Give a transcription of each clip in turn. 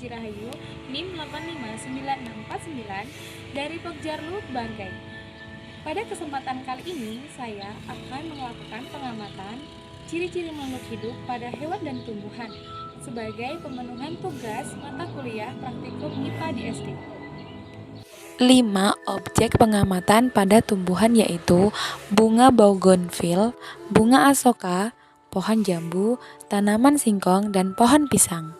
Puji Rahayu, NIM 859649 dari Pokjarlu, Bangkai. Pada kesempatan kali ini, saya akan melakukan pengamatan ciri-ciri makhluk hidup pada hewan dan tumbuhan sebagai pemenuhan tugas mata kuliah praktikum IPA di SD. 5 objek pengamatan pada tumbuhan yaitu bunga bougainville, bunga asoka, pohon jambu, tanaman singkong, dan pohon pisang.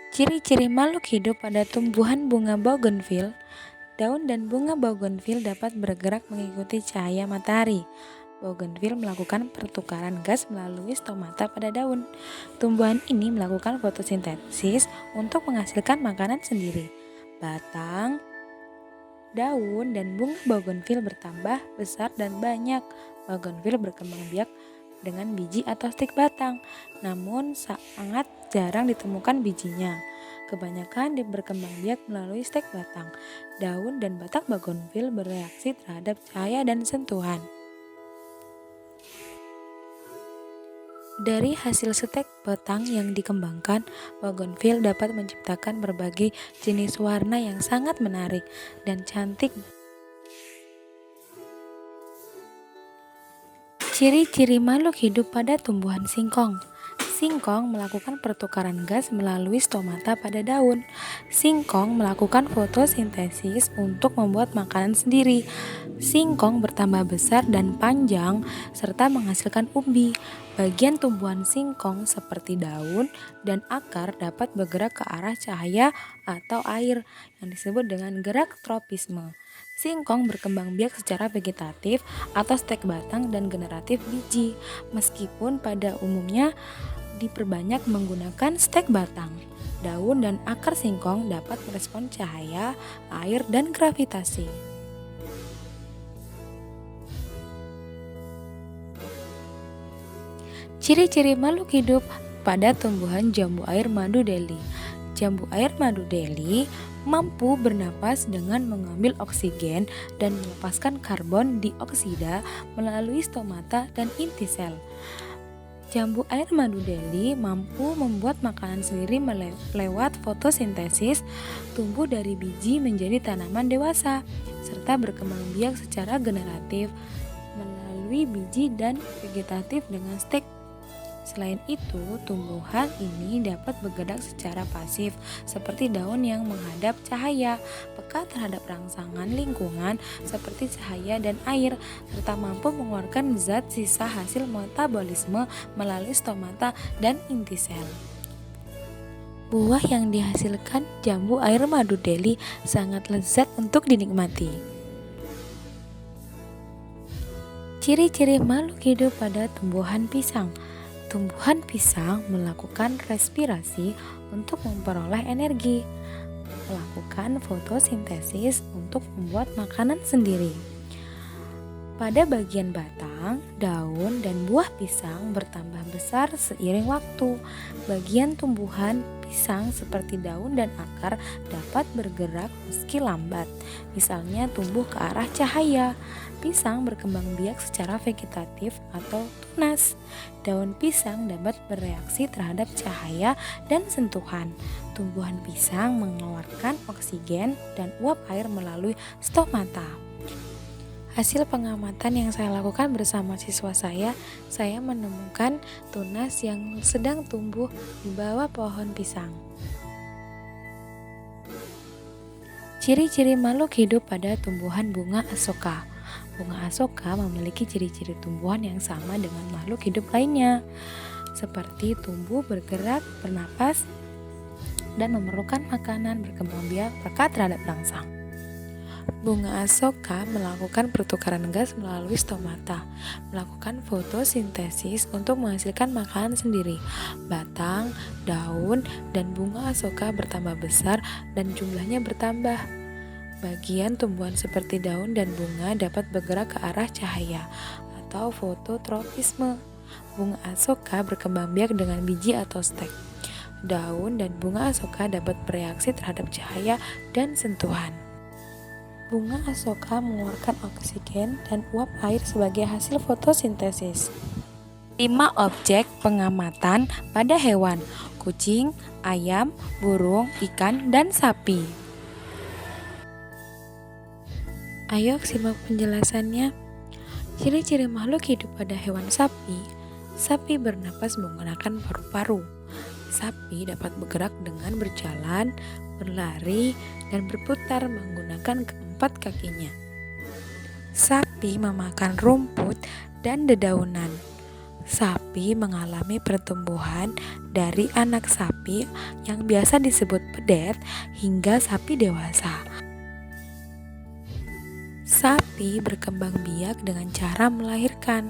Ciri-ciri makhluk hidup pada tumbuhan bunga bougainville. Daun dan bunga bougainville dapat bergerak mengikuti cahaya matahari. Bougainville melakukan pertukaran gas melalui stomata pada daun. Tumbuhan ini melakukan fotosintesis untuk menghasilkan makanan sendiri. Batang, daun, dan bunga bougainville bertambah besar dan banyak. Bougainville berkembang biak dengan biji atau stik batang, namun sangat jarang ditemukan bijinya. Kebanyakan berkembang biak melalui stek batang. Daun dan batang bougainville bereaksi terhadap cahaya dan sentuhan. Dari hasil stek batang yang dikembangkan, bougainville dapat menciptakan berbagai jenis warna yang sangat menarik dan cantik. Ciri-ciri makhluk hidup pada tumbuhan singkong. Singkong melakukan pertukaran gas melalui stomata pada daun. Singkong melakukan fotosintesis untuk membuat makanan sendiri. Singkong bertambah besar dan panjang serta menghasilkan umbi. Bagian tumbuhan singkong seperti daun dan akar dapat bergerak ke arah cahaya atau air yang disebut dengan gerak tropisme. Singkong berkembang biak secara vegetatif atau stek batang dan generatif biji, meskipun pada umumnya diperbanyak menggunakan stek batang. Daun dan akar singkong dapat merespon cahaya, air, dan gravitasi. Ciri-ciri makhluk hidup pada tumbuhan jambu air madu Delhi. Jambu air madu Delhi mampu bernapas dengan mengambil oksigen dan melepaskan karbon dioksida melalui stomata dan inti sel. Jambu air madu Delhi mampu membuat makanan sendiri lewat fotosintesis, tumbuh dari biji menjadi tanaman dewasa, serta berkembang biak secara generatif melalui biji dan vegetatif dengan stek. Selain itu, tumbuhan ini dapat bergerak secara pasif seperti daun yang menghadap cahaya, peka terhadap rangsangan lingkungan seperti cahaya dan air, serta mampu mengeluarkan zat sisa hasil metabolisme melalui stomata dan inti sel. Buah yang dihasilkan jambu air madu Delhi sangat lezat untuk dinikmati. Ciri-ciri makhluk hidup pada tumbuhan pisang. Tumbuhan pisang melakukan respirasi untuk memperoleh energi, melakukan fotosintesis untuk membuat makanan sendiri. Pada bagian batang, daun, dan buah pisang bertambah besar seiring waktu. Bagian tumbuhan pisang seperti daun dan akar dapat bergerak meski lambat, misalnya tumbuh ke arah cahaya. Pisang berkembang biak secara vegetatif atau tunas. Daun pisang dapat bereaksi terhadap cahaya dan sentuhan. Tumbuhan pisang mengeluarkan oksigen dan uap air melalui stomata. Hasil pengamatan yang saya lakukan bersama siswa saya menemukan tunas yang sedang tumbuh di bawah pohon pisang. Ciri-ciri makhluk hidup pada tumbuhan bunga asoka. Bunga asoka memiliki ciri-ciri tumbuhan yang sama dengan makhluk hidup lainnya, seperti tumbuh, bergerak, bernapas, dan memerlukan makanan, berkembang biak, peka terhadap rangsang. Bunga asoka melakukan pertukaran gas melalui stomata, melakukan fotosintesis untuk menghasilkan makanan sendiri. Batang, daun, dan bunga asoka bertambah besar dan jumlahnya bertambah. Bagian tumbuhan seperti daun dan bunga dapat bergerak ke arah cahaya atau fototropisme. Bunga asoka berkembang biak dengan biji atau stek. Daun dan bunga asoka dapat bereaksi terhadap cahaya dan sentuhan. Bunga asoka mengeluarkan oksigen dan uap air sebagai hasil fotosintesis. 5 objek pengamatan pada hewan: kucing, ayam, burung, ikan, dan sapi. Ayo simak penjelasannya. Ciri-ciri makhluk hidup pada hewan sapi. Sapi bernapas menggunakan paru-paru. Sapi dapat bergerak dengan berjalan, berlari, dan berputar menggunakan keempat kakinya. Sapi memakan rumput dan dedaunan. Sapi mengalami pertumbuhan dari anak sapi yang biasa disebut pedet hingga sapi dewasa. Sapi berkembang biak dengan cara melahirkan.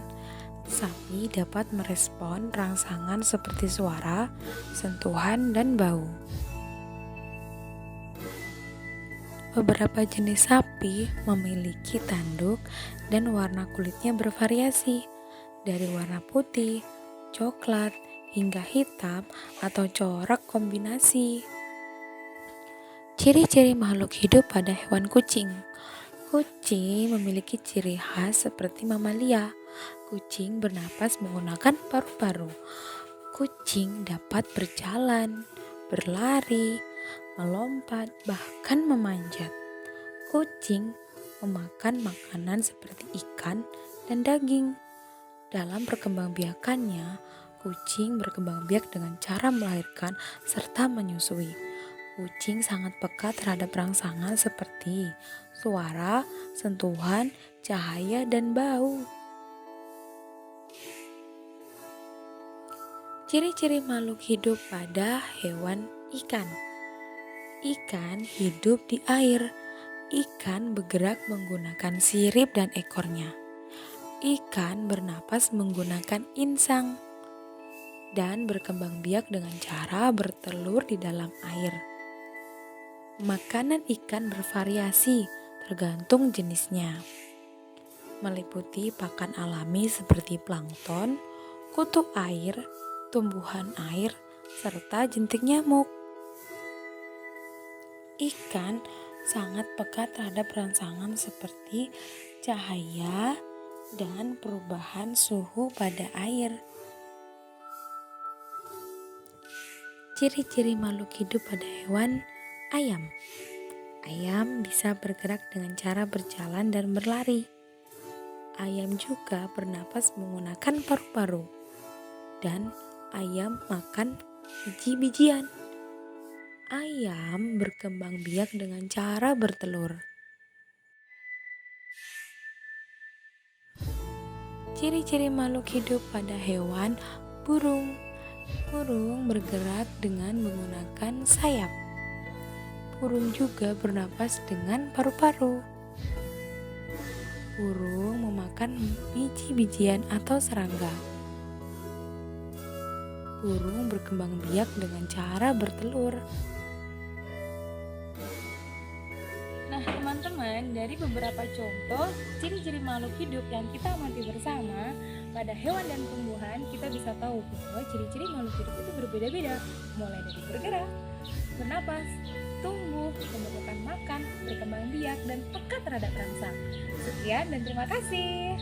Sapi dapat merespon rangsangan seperti suara, sentuhan, dan bau. Beberapa jenis sapi memiliki tanduk dan warna kulitnya bervariasi, dari warna putih, coklat, hingga hitam atau corak kombinasi. Ciri-ciri makhluk hidup pada hewan kucing. Kucing memiliki ciri khas seperti mamalia. Kucing bernapas menggunakan paru-paru. Kucing dapat berjalan, berlari, melompat, bahkan memanjat. Kucing memakan makanan seperti ikan dan daging. Dalam perkembangbiakannya, kucing berkembang biak dengan cara melahirkan serta menyusui. Kucing sangat peka terhadap rangsangan seperti suara, sentuhan, cahaya, dan bau. Ciri-ciri makhluk hidup pada hewan ikan. Ikan hidup di air. Ikan bergerak menggunakan sirip dan ekornya. Ikan bernapas menggunakan insang dan berkembang biak dengan cara bertelur di dalam air. Makanan ikan bervariasi tergantung jenisnya, meliputi pakan alami seperti plankton, kutu air, tumbuhan air, serta jentik nyamuk. Ikan sangat peka terhadap rangsangan seperti cahaya dan perubahan suhu pada air. Ciri-ciri makhluk hidup pada hewan ayam. Ayam bisa bergerak dengan cara berjalan dan berlari. Ayam juga bernapas menggunakan paru-paru. Dan ayam makan biji-bijian. Ayam berkembang biak dengan cara bertelur. Ciri-ciri makhluk hidup pada hewan burung. Burung bergerak dengan menggunakan sayap. Burung juga bernapas dengan paru-paru. Burung memakan biji-bijian atau serangga. Burung berkembang biak dengan cara bertelur. Nah, teman-teman, dari beberapa contoh ciri-ciri makhluk hidup yang kita amati bersama pada hewan dan tumbuhan, kita bisa tahu bahwa ciri-ciri makhluk hidup itu berbeda-beda, mulai dari bergerak, bernapas, tumbuh, membutuhkan makan, berkembang biak, dan peka terhadap rangsang. Sekian dan terima kasih.